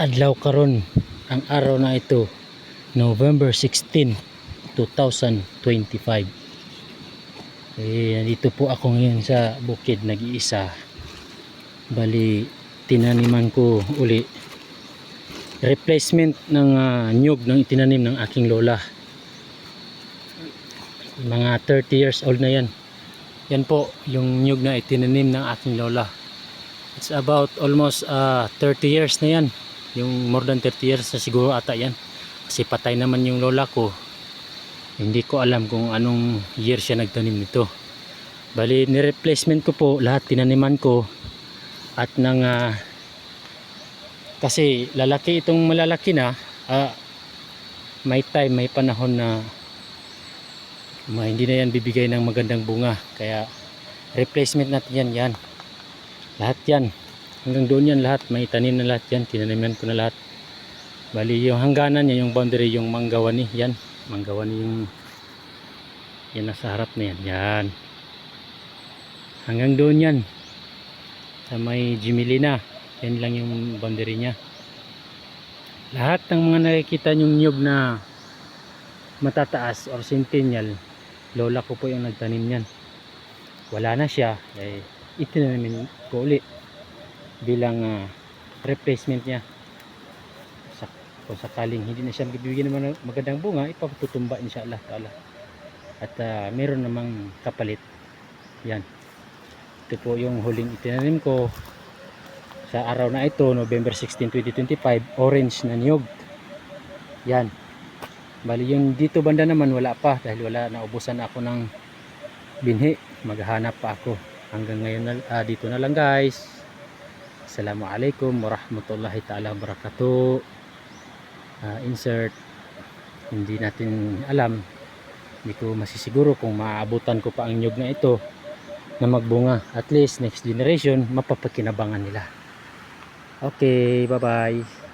Adlaw karon, ang araw na ito, November 16, 2025. Nandito po ako ngayon sa bukid, nag-iisa. Bali, tinaniman ko uli replacement ng nyug ng itinanim ng aking lola. Mga 30 years old na yan. Yan po yung nyug na itinanim ng aking lola. It's about almost 30 years na yan. Yung more than 30 years na siguro ata yan. Kasi patay naman yung lola ko. Hindi ko alam kung anong year siya nagtanim nito. Bali, ni-replacement ko po lahat, tinaniman ko. At nang kasi lalaki itong malalaki na, may time, may panahon na hindi na yan bibigay ng magandang bunga. Kaya replacement natin yan. Lahat yan. Hanggang doon yan lahat. May tanim na lahat yan. Tinaniman ko na lahat. Bali yung hangganan niya, yung boundary, yung manggawani. Yan. Manggawani yung yan nasa harap na yan. Yan. Hanggang doon yan. Sa may Jimilina. Yan lang yung boundary niya. Lahat ng mga nakikita yung nyug na matataas or centennial, lola ko po yung nagtanim yan. Wala na siya. Itinanim ko ulit bilang replacement niya. Kung sakaling hindi na siya magbibigay ng magandang bunga, ipatutumba inshallah ta'ala. At meron namang kapalit. Yan. Ito po yung huling itinanim ko sa araw na ito, November 16, 2025. Orange na niyog. Yan. Bali yung dito banda naman wala pa dahil naubusan ako ng binhi. Maghahanap pa ako. Hanggang ngayon dito na lang guys. Assalamualaikum warahmatullahi ta'ala wabarakatuh. Insert. Hindi natin alam. Hindi ko masisiguro kung maaabutan ko pa ang nyug na ito na magbunga. At least next generation mapapakinabangan nila. Okay, bye bye.